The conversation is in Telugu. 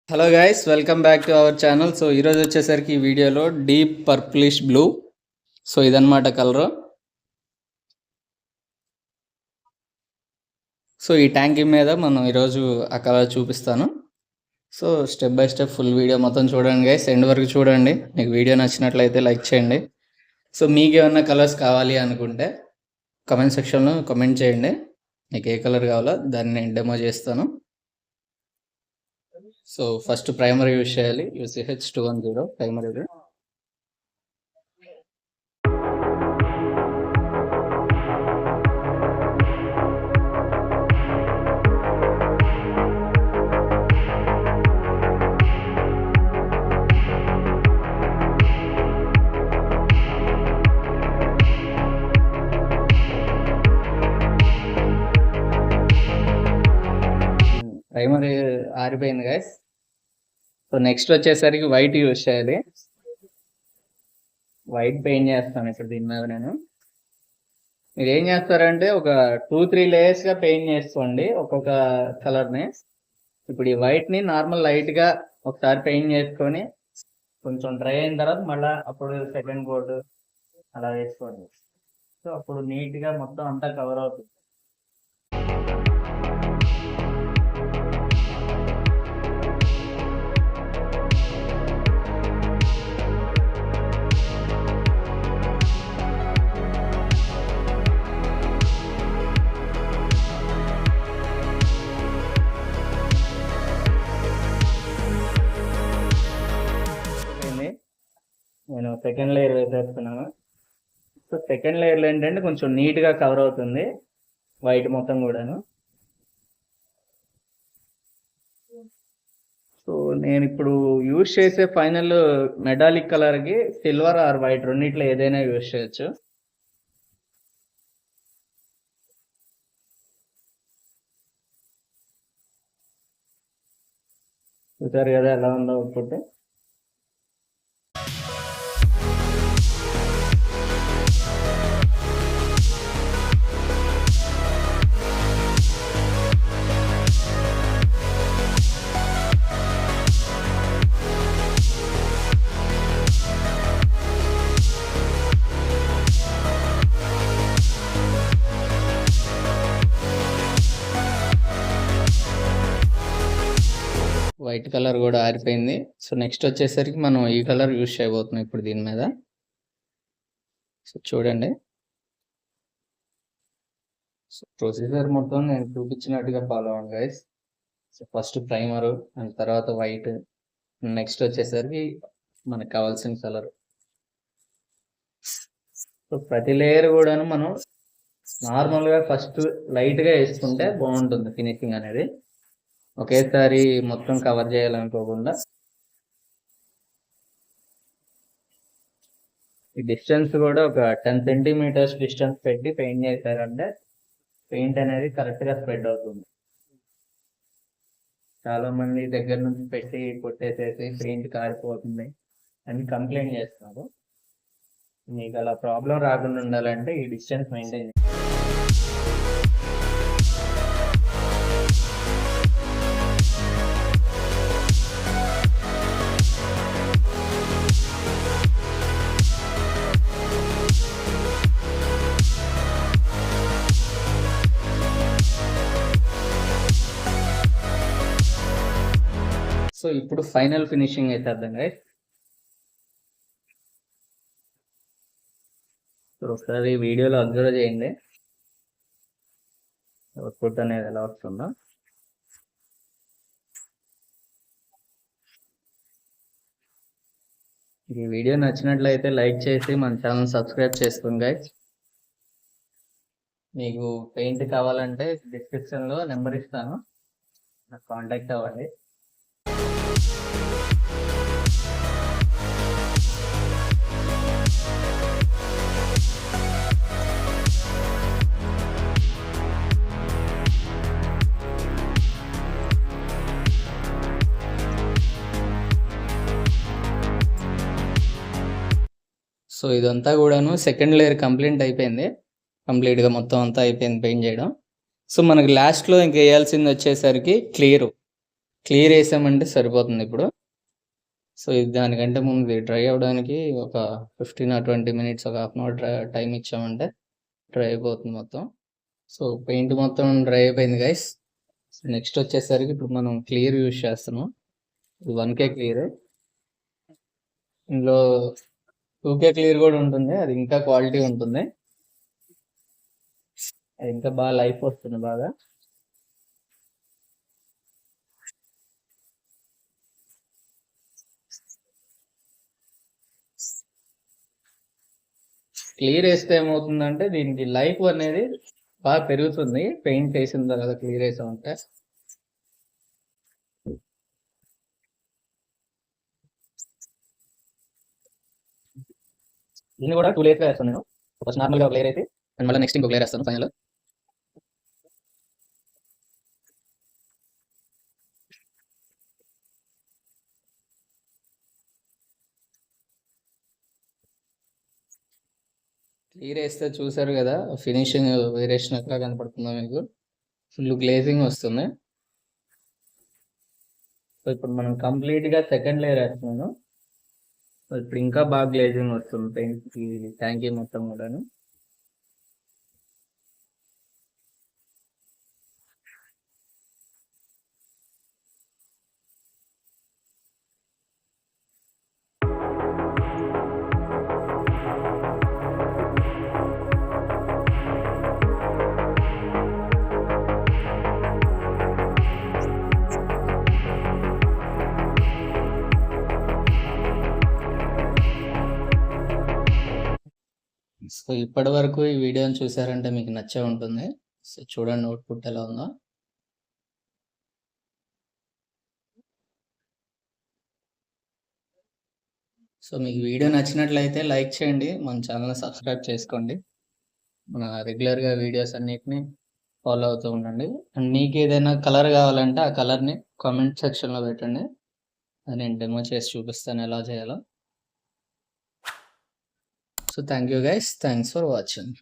Hello guys, welcome back to our channel. So ఈరోజు వచ్చేసరికి ఈ వీడియోలో డీప్ పర్ప్లిష్ బ్లూ. సో ఇదన్నమాట కలరు. సో ఈ ట్యాంక్ మీద మనం ఈరోజు ఆ కలర్ చూపిస్తాను. So step by step full video మొత్తం చూడండి గైస్, ఎండ్ వరకు చూడండి. మీకు వీడియో నచ్చినట్లయితే లైక్ చేయండి. సో మీకు ఏమన్నా కలర్స్ కావాలి అనుకుంటే కమెంట్ సెక్షన్లో కమెంట్ చేయండి. మీకు ఏ కలర్ కావాలో దాన్ని నేను డెమో చేస్తాను. సో ఫస్ట్ ప్రైమర్ యూజ్ చేయాలి. UCH 210 ప్రైమర్ ఇది. ప్రైమర్ ఆరిపోయింది గైస్. సో నెక్స్ట్ వచ్చేసరికి వైట్ యూజ్ చేయాలి. వైట్ పెయింట్ చేస్తాను ఇప్పుడు దీని మీద. మీరు ఏం చేస్తారంటే ఒక 2-3 లేయర్స్గా పెయింట్ చేసుకోండి ఒక్కొక్క కలర్ని. ఇప్పుడు ఈ వైట్ని నార్మల్ లైట్గా ఒకసారి పెయింట్ చేసుకొని కొంచెం డ్రై అయిన తర్వాత మళ్ళీ అప్పుడు సెకండ్ కోట్ అలా వేసుకోండి. సో అప్పుడు నీట్గా మొత్తం అంతా కవర్ అవుతుంది. నేను సెకండ్ లేయర్ వేసేస్తున్నాను. సో సెకండ్ లేయర్లో ఏంటంటే కొంచెం నీట్గా కవర్ అవుతుంది వైట్ మొత్తం కూడాను. సో నేను ఇప్పుడు యూజ్ చేసే ఫైనల్ మెటాలిక్ కలర్కి సిల్వర్ ఆర్ వైట్ రెండిట్లో ఏదైనా యూజ్ చేయొచ్చు. చూసారు కదా ఎలా ఉందో అవుట్పుట్. వైట్ కలర్ కూడా ఆరిపోయింది. సో నెక్స్ట్ వచ్చేసరికి మనం ఈ కలర్ యూజ్ చేయబోతున్నాం ఇప్పుడు దీని మీద. సో చూడండి, సో ప్రొసీజర్ మొత్తం నేను చూపించినట్టుగా ఫాలో అవ్వండి guys. So first primer, and తర్వాత వైట్, నెక్స్ట్ వచ్చేసరికి మనకు కావాల్సిన కలర్. సో ప్రతి లేయర్ కూడాను మనం నార్మల్గా ఫస్ట్ లైట్గా వేసుకుంటే బాగుంటుంది ఫినిషింగ్ అనేది. ఒకేసారి మొత్తం కవర్ చేయాలనుకోకుండా ఈ డిస్టెన్స్ కూడా ఒక 10 సెంటీమీటర్స్ డిస్టెన్స్ పెట్టి పెయింట్ చేశారంటే పెయింట్ అనేది కరెక్ట్గా స్ప్రెడ్ అవుతుంది. చాలా మంది దగ్గర నుంచి పెట్టి కొట్టేసేసి పెయింట్ కారిపోతుంది అని కంప్లైంట్ చేస్తున్నారు. మీకు అలా ప్రాబ్లం రాకుండా ఉండాలంటే ఈ డిస్టెన్స్ మెయింటైన్. సో ఇప్పుడు ఫైనల్ ఫినిషింగ్ అయితే అర్థం గైస్. సో ఒకసారి వీడియోలో అబ్జర్వ్ చేయండి అవుట్పుట్ అనేది ఎలా వస్తుందో. ఈ వీడియో నచ్చినట్లయితే లైక్ చేసి మన ఛానల్ సబ్స్క్రైబ్ చేసుకోండి గైస్. మీకు పెయింట్ కావాలంటే డిస్క్రిప్షన్లో నెంబర్ ఇస్తాను, నాకు కాంటాక్ట్ అవ్వండి. సో ఇదంతా కూడాను సెకండ్ లేయర్ కంప్లీట్గా మొత్తం అంతా అయిపోయింది పెయింట్ చేయడం. సో మనకి లాస్ట్లో ఇంక వేయాల్సింది వచ్చేసరికి క్లియర్. క్లియర్ వేసామంటే సరిపోతుంది ఇప్పుడు. సో ఇది దానికంటే ముందు డ్రై అవ్వడానికి ఒక 15 or 20 minutes, ఒక 1/2 hour టైం ఇచ్చామంటే డ్రై అయిపోతుంది మొత్తం. సో పెయింట్ మొత్తం డ్రై అయిపోయింది గైస్. నెక్స్ట్ వచ్చేసరికి ఇప్పుడు మనం క్లియర్ యూజ్ చేస్తున్నాం. ఇది 1K క్లియర్. ఇందులో 2K క్లియర్ కూడా ఉంటుంది, అది ఇంకా క్వాలిటీ ఉంటుంది, అది ఇంకా బాగా లైఫ్ వస్తుంది బాగా. క్లియర్ వేస్తే ఏమవుతుందంటే దీనికి లైఫ్ అనేది బాగా పెరుగుతుంది. పెయింట్ వేసిన తర్వాత క్లియర్ వేసామంటే దీన్ని కూడా 2 layers వేస్తాను నేను. ఫస్ట్ నార్మల్గా ఒక లేయర్ అయితే అండ్ మళ్ళీ నెక్స్ట్ ఇంకొక లేయర్ వేస్తాను ఫైనల్. క్లియర్ వేస్తే చూసారు కదా ఫినిషింగ్ వేరియేషన్ ఎట్లా కనపడుతుందో మీకు. ఫుల్ గ్లేజింగ్ వస్తుంది. సో ఇప్పుడు మనం కంప్లీట్గా సెకండ్ లేయర్ వేస్తున్నాను. సో ఇప్పుడు ఇంకా బాగా గ్లేజింగ్ వస్తుంది పెయింట్ ట్యాంకీ మొత్తం కూడాను. సో ఇప్పటి వరకు ఈ వీడియోని చూసారంటే మీకు నచ్చే ఉంటుంది. సో చూడండి అవుట్పుట్ ఎలా ఉందో. సో మీకు వీడియో నచ్చినట్లయితే లైక్ చేయండి, మన ఛానల్ని సబ్స్క్రైబ్ చేసుకోండి, మన రెగ్యులర్గా వీడియోస్ అన్నిటిని ఫాలో అవుతూ ఉండండి. అండ్ మీకు ఏదైనా కలర్ కావాలంటే ఆ కలర్ని కామెంట్ సెక్షన్లో పెట్టండి, అది నేను డెమో చేసి చూపిస్తాను ఎలా చేయాలో. So thank you guys, thanks for watching.